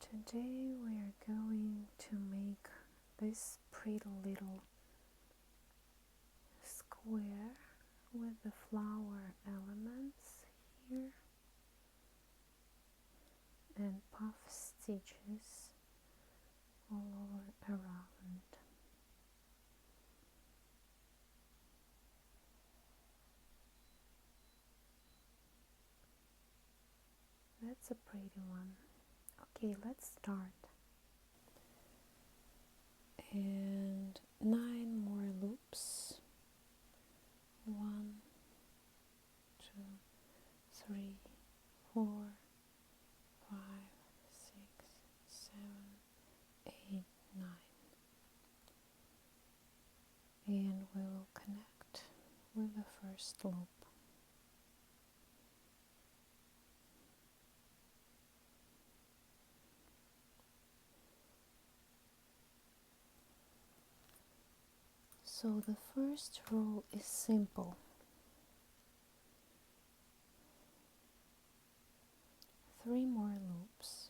Today we are going to make this pretty little square with the flower elements here and puff stitches all over around. That's a pretty one. Okay, let's start. And 9 more loops. 1, 2, 3, 4, 5, 6, 7, 8, 9. And we will connect with the first loop. So the first row is simple. 3 more loops.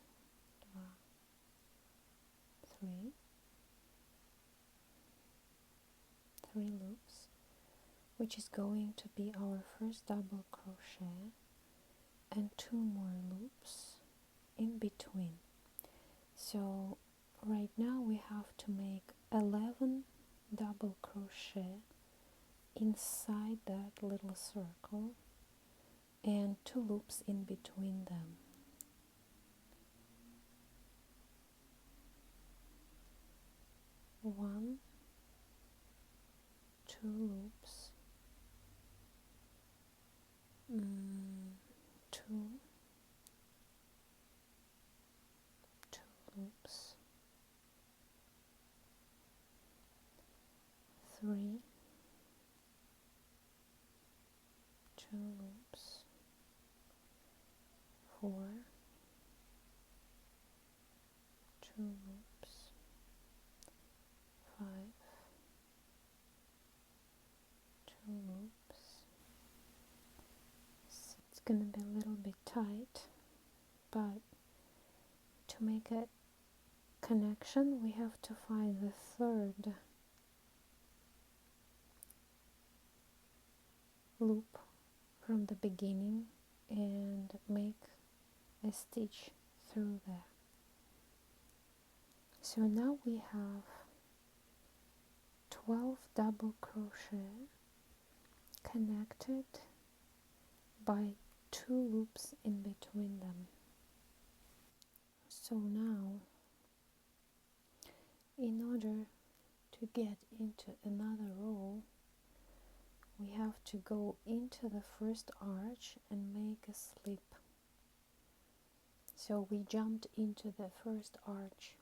3 loops, which is going to be our first double crochet, and 2 more loops in between. So right now we have to make 11 double crochet inside that little circle and 2 loops in between them. One, 2 loops, 2 loops, 3, 2 loops, 4, 2 loops, 5, 2 loops. It's gonna be a little bit tight, but to make a connection we have to find the third loop from the beginning and make a stitch through there. So now we have 12 double crochet connected by 2 loops in between them. So now, in order to get into another row, we have to go into the first arch and make a slip. So we jumped into the first arch.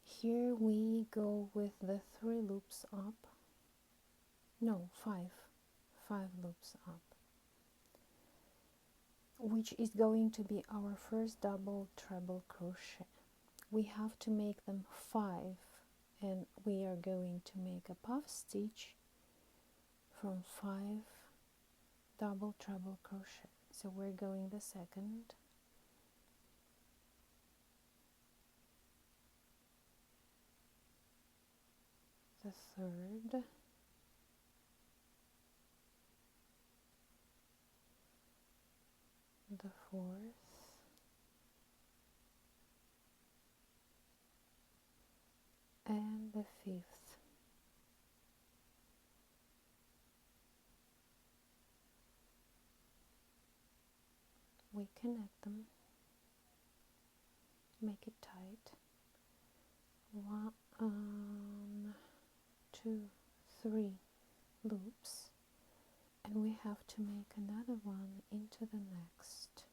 Here we go with the 3 loops up. No, 5 loops up, which is going to be our first double treble crochet. We have to make them 5, and we are going to make a puff stitch from 5 double treble crochet. So we're going the second, the third, the fourth, and the fifth. We connect them, make it tight. 1, 2, 3 loops, and we have to make another one into the next.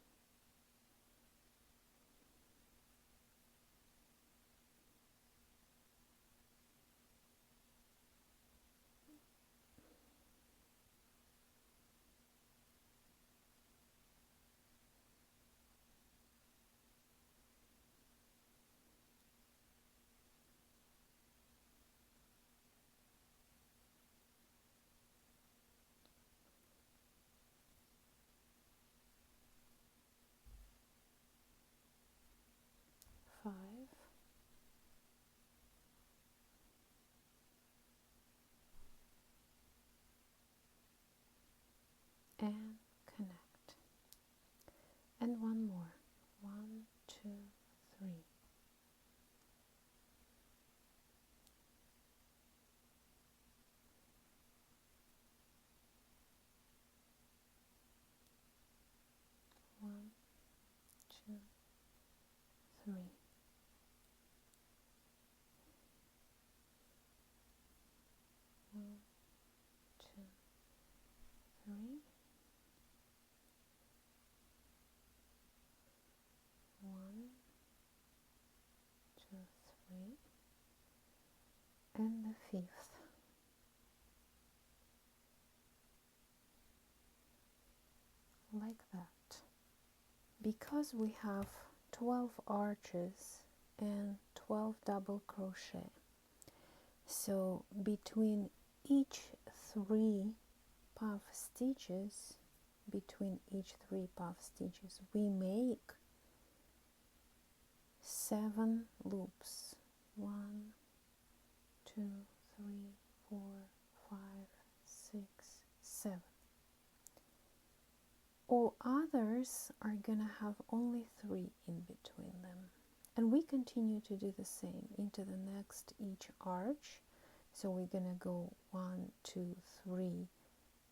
and one more. 1, 2, 3. One, two, three. One, two, three. One, two, three. And the fifth. Like that. Because we have 12 arches and 12 double crochet, so between each 3 puff stitches, we make 7 loops. 1, 2, 3, 4, 5, 6, 7. All others are gonna have only 3 in between them. And we continue to do the same into the next each arch. So we're gonna go 1, 2, 3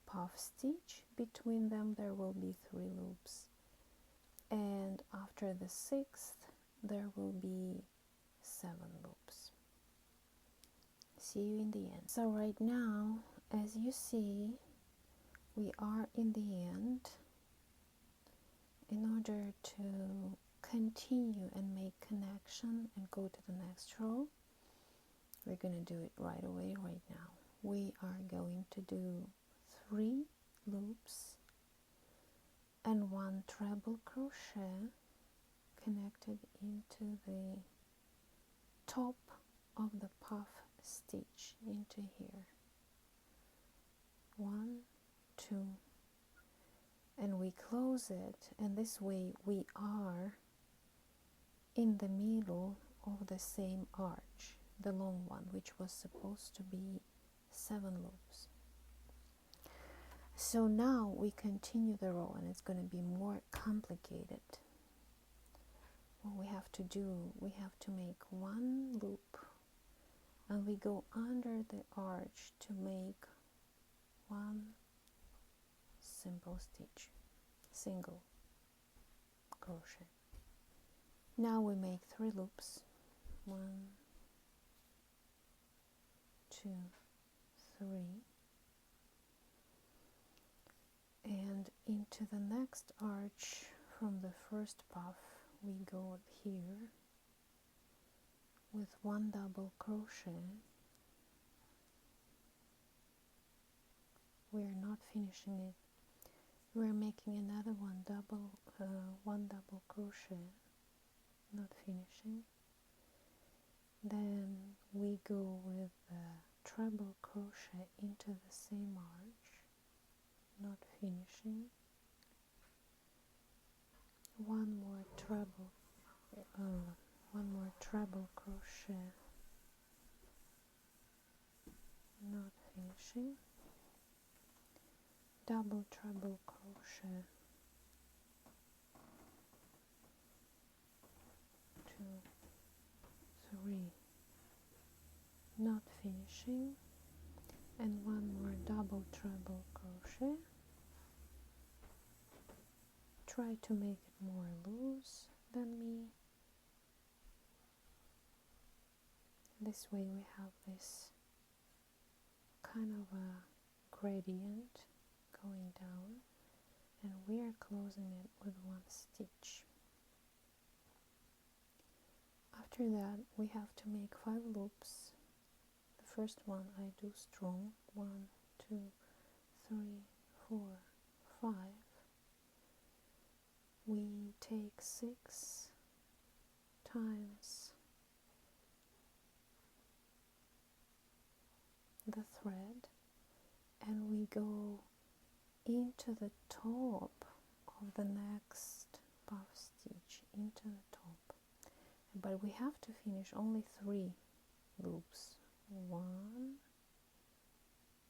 puff stitch. Between them there will be 3 loops. And after the 6th there will be 7 loops. See you in the end. So right now, as you see, we are in the end. In order to continue and make connection and go to the next row, we're going to do it right away, right now. We are going to do 3 loops and 1 treble crochet connected into the top of the puff stitch into here. 1, 2, and we close it, and this way we are in the middle of the same arch, the long one, which was supposed to be 7 loops. So now we continue the row, and it's going to be more complicated. What we have to do, we have to make 1 loop, and we go under the arch to make 1 single crochet. Now we make 3 loops. 1, 2, 3, and into the next arch from the first puff we go here with 1 double crochet. We're not finishing it. We're making another one double crochet, not finishing. Then we go with the treble crochet into the same arch, not finishing. One more treble crochet, not finishing. Double treble crochet, 2, 3, not finishing, and 1 more double treble crochet. Try to make it more loose than me. This way we have this kind of a gradient going down, and we are closing it with 1 stitch. After that we have to make 5 loops. The first one I do strong, 1, 2, 3, 4, 5. We take 6 times the thread, and we go into the top of the next puff stitch, into the top. But we have to finish only 3 loops. 1,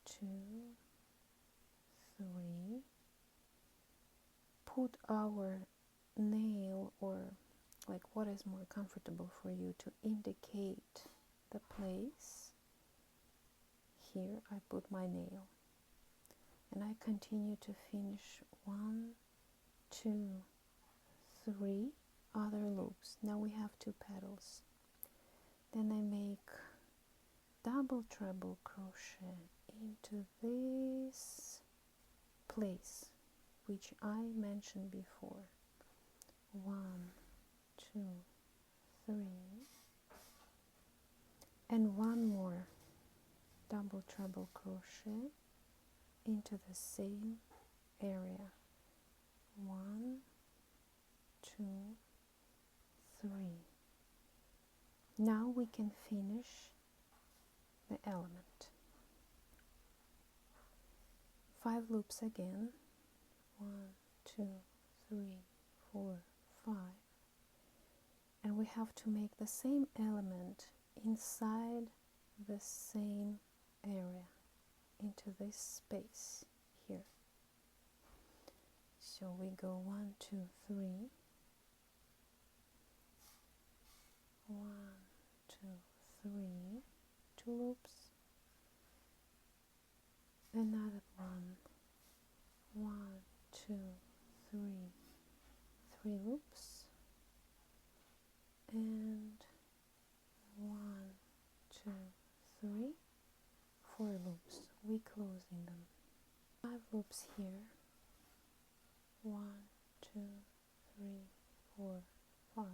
2, 3. Put our nail, or like what is more comfortable for you, to indicate the place. Here I put my nail and I continue to finish 1, 2, 3 other loops. Now we have 2 petals. Then I make double treble crochet into this place which I mentioned before. 1, 2, 3, and 1 more double treble crochet into the same area. 1, 2, 3. Now we can finish the element. 5 loops again. 1, 2, 3, 4, 5. And we have to make the same element inside the same area, into this space here. So we go 1, 2, 3. 1, 2, 3. 2 loops. Another one. 1, 2, 3. 3 loops. And 1, 2, 3. 4 loops. We closing them. 5 loops here. 1, 2, 3, 4, 5.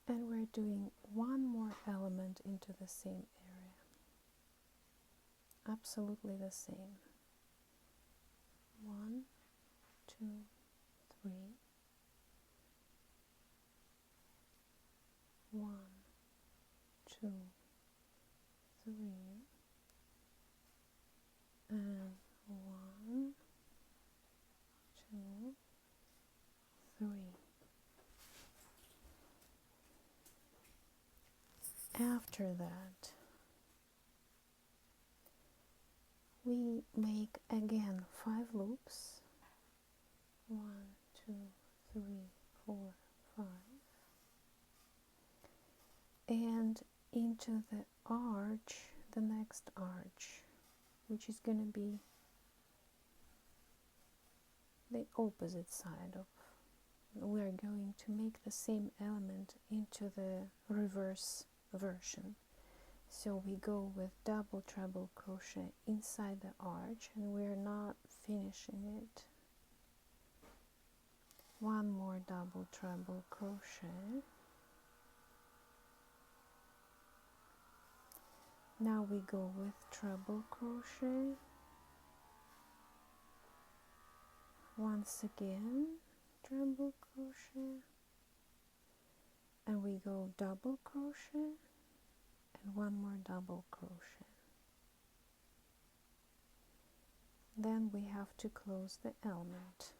And we're doing 1 more element into the same area. Absolutely the same. 1, 2, 3. 1, 2, 3. And 1, 2, 3. After that, we make again 5 loops. 1, 2, 3, 4, 5. And into the arch, the next arch, which is going to be the opposite side of, we're going to make the same element into the reverse version. So we go with double treble crochet inside the arch, and we're not finishing it. 1 more double treble crochet. Now we go with treble crochet. Once again, treble crochet. And we go double crochet and 1 more double crochet. Then we have to close the element.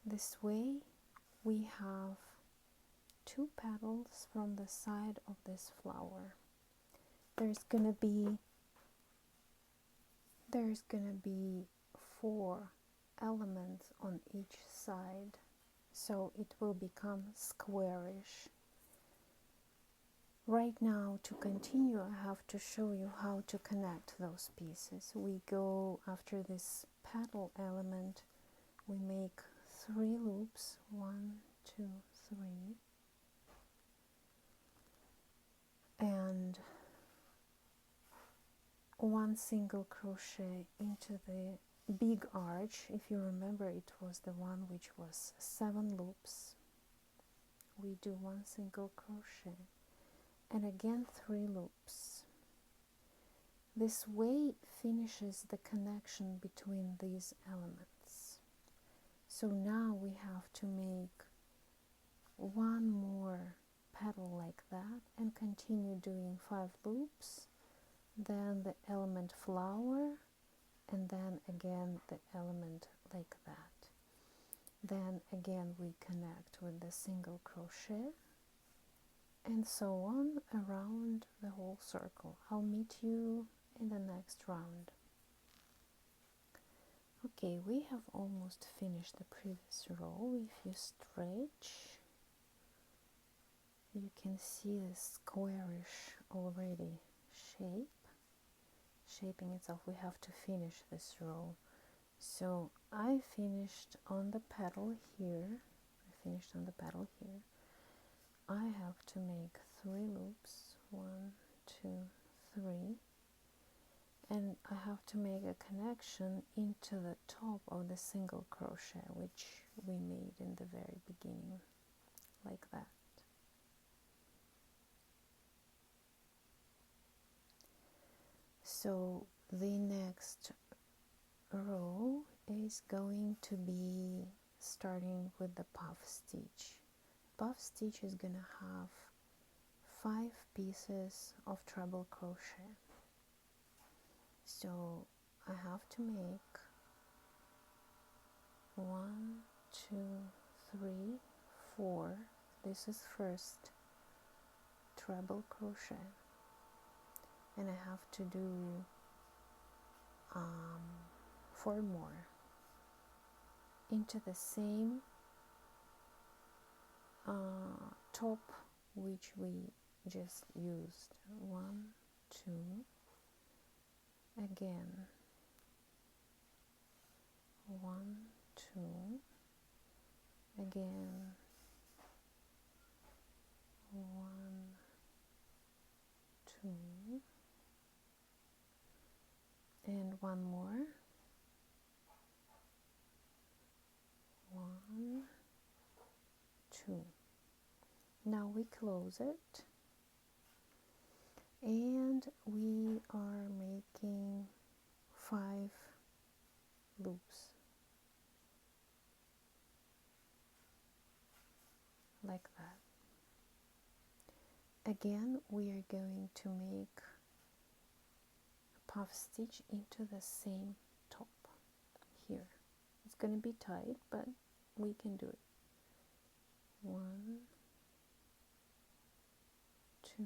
This way we have 2 petals from the side of this flower. There's gonna be 4 elements on each side, so it will become squarish. Right now, to continue, I have to show you how to connect those pieces. We go after this petal element, we make 3 loops, 1, 2, 3, and 1 single crochet into the big arch. If you remember, it was the one which was 7 loops. We do 1 single crochet and again 3 loops. This way finishes the connection between these elements. So now we have to make 1 more petal like that and continue doing 5 loops, then the element flower, and then again the element like that. Then again we connect with the single crochet, and so on around the whole circle. I'll meet you in the next round. Okay, we have almost finished the previous row. If you stretch, you can see the squarish already shaping itself. We have to finish this row. So I finished on the petal here. I have to make 3 loops, 1, 2, 3, and I have to make a connection into the top of the single crochet which we made in the very beginning, like that. So the next row is going to be starting with the puff stitch. Puff stitch is gonna have 5 pieces of treble crochet. So I have to make 1, 2, 3, 4. This is first treble crochet, and I have to do 4 more into the same top which we just used. 1, 2, again 1, 2, again 1, 2, and 1 more, 1, 2. Now we close it and we are making 5 loops like that. Again, we are going to make a puff stitch into the same top here. It's going to be tight, but we can do it. 1, 2,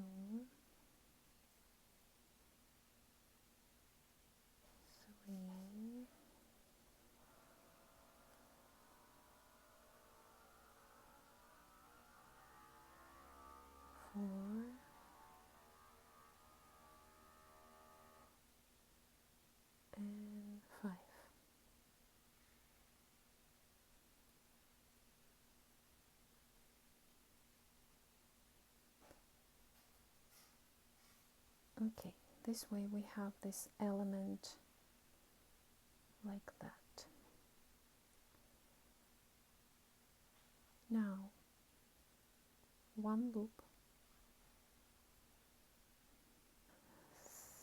3, 4, and 5. Okay, this way we have this element like that. Now 1 loop,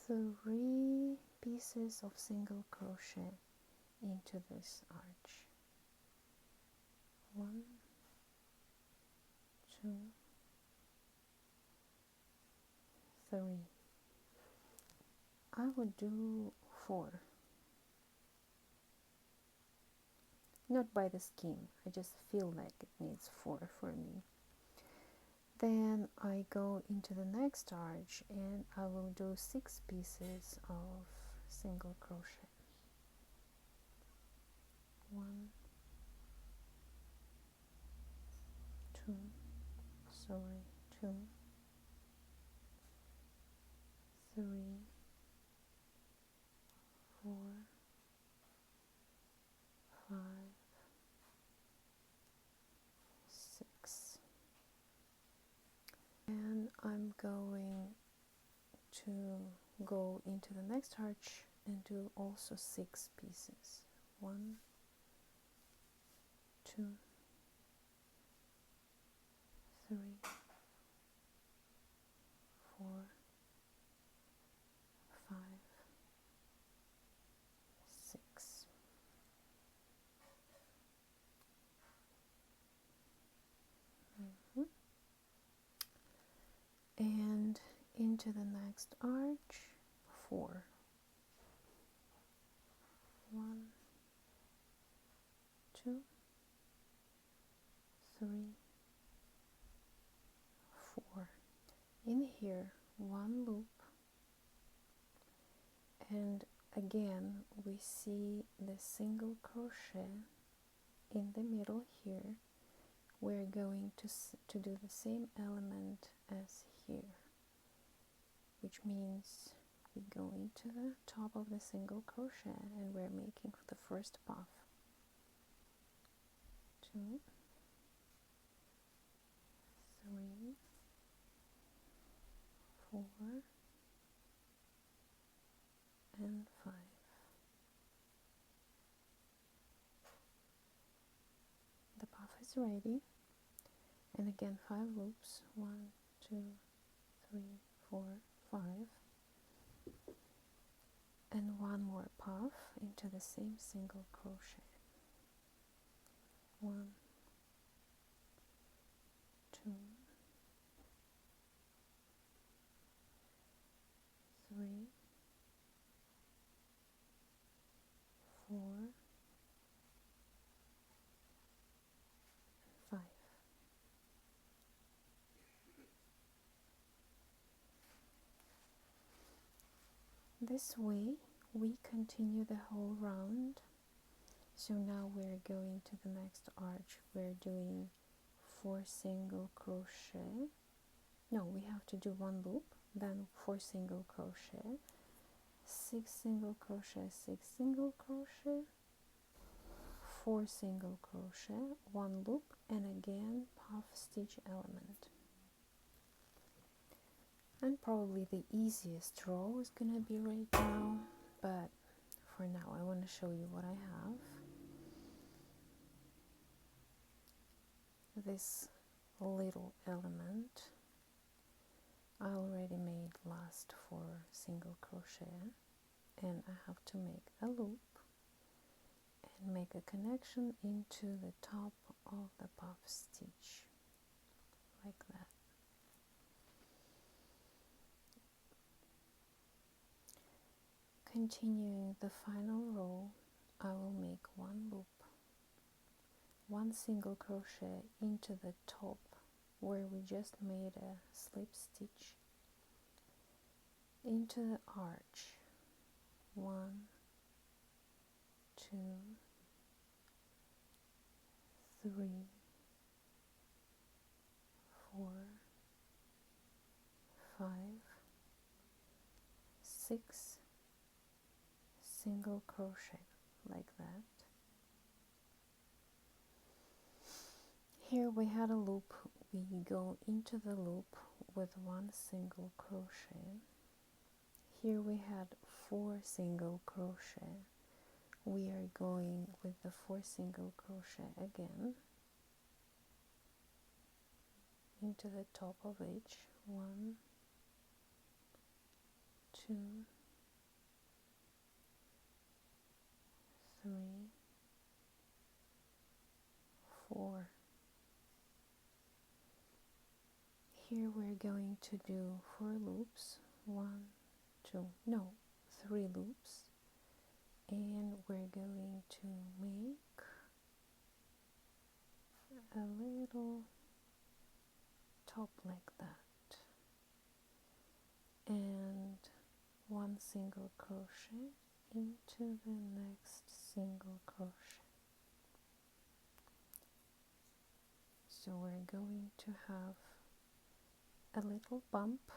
3 pieces of single crochet into this arch. 1, 2, 3. I would do 4. Not by the scheme, I just feel like it needs 4 for me. Then I go into the next arch and I will do 6 pieces of single crochet. 1, 2, 2, 3, 4, 5, 6. And I'm going to go into the next arch and do also 6 pieces. 1, 2, 3, 4, 5, 6. And into the next arch, 4. 1, 2, 3, 4. In here, 1 loop, and again we see the single crochet in the middle here. We're going to do the same element as here, which means we go into the top of the single crochet and we're making the first puff. 2, 3, 4, and 5. The puff is ready, and again 5 loops, 1, 2, 3, 4, 5, and 1 more puff into the same single crochet. 1, 2, 3, 4, 5. This way we continue the whole round. So now we're going to the next arch. We're doing 4 single crochet. No, we have to do 1 loop, then 4 single crochet, 6 single crochet, 6 single crochet, 4 single crochet, 1 loop, and again puff stitch element. And probably the easiest row is gonna be right now, but for now I want to show you what I have. This little element I already made last for single crochet, and I have to make a loop and make a connection into the top of the puff stitch like that. Continuing the final row, I will make 1 loop, 1 single crochet into the top where we just made a slip stitch, into the arch, 1, 2, 3, 4, 5, 6 single crochet like that. Here we had a loop, we go into the loop with 1 single crochet. Here we had 4 single crochet. We are going with the 4 single crochet again into the top of each. 1, 2, 3, 4. Here we're going to do 4 loops, 3 loops, and we're going to make a little top like that, and 1 single crochet into the next single crochet. So we're going to have a little bump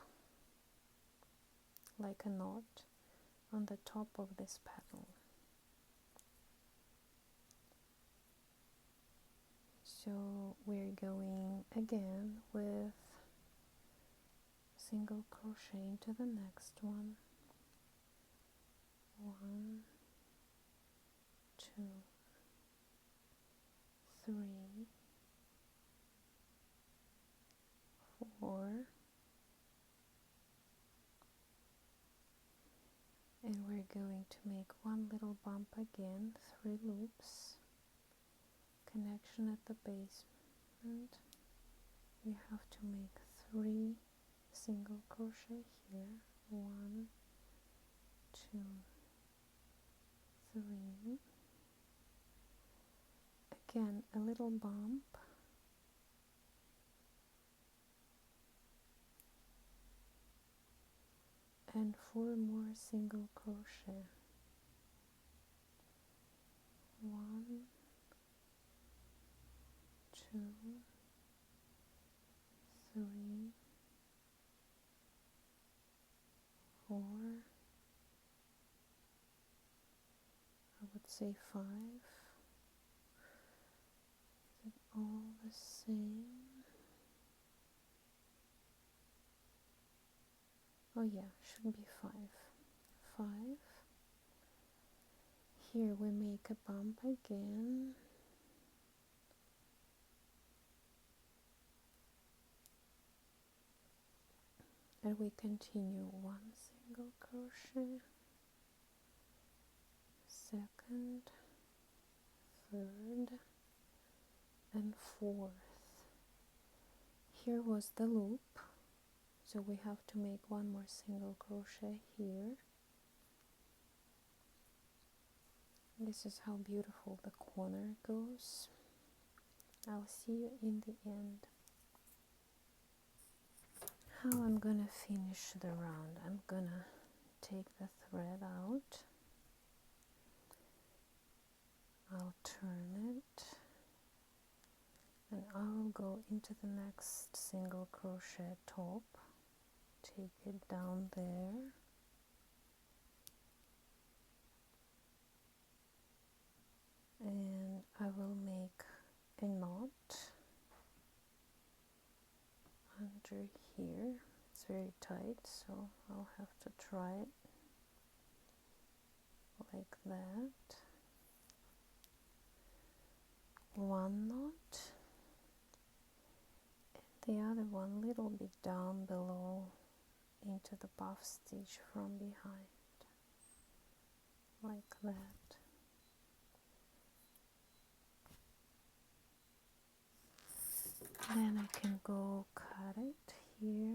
like a knot on the top of this petal. So we're going again with single crochet into the next one. 1, 2, 3, 4, and we're going to make 1 little bump again, 3 loops, connection at the base, and we have to make 3 single crochet here. 1, 2, 3, again a little bump, and 4 more single crochet. 2, 3, 4, I would say 5. Is it all the same? Oh yeah, should be 5. 5. Here we make a bump again. And we continue 1 single crochet, 2nd, 3rd, and 4th. Here was the loop, so we have to make 1 more single crochet here. This is how beautiful the corner goes. I'll see you in the end. How I'm gonna finish the round, I'm gonna take the thread out, I'll turn it, and I'll go into the next single crochet top, take it down there, and I will make a knot under here. It's very tight, so I'll have to try it like that. 1 knot, and the other one a little bit down below into the puff stitch from behind, like that. Then I can go cut it here.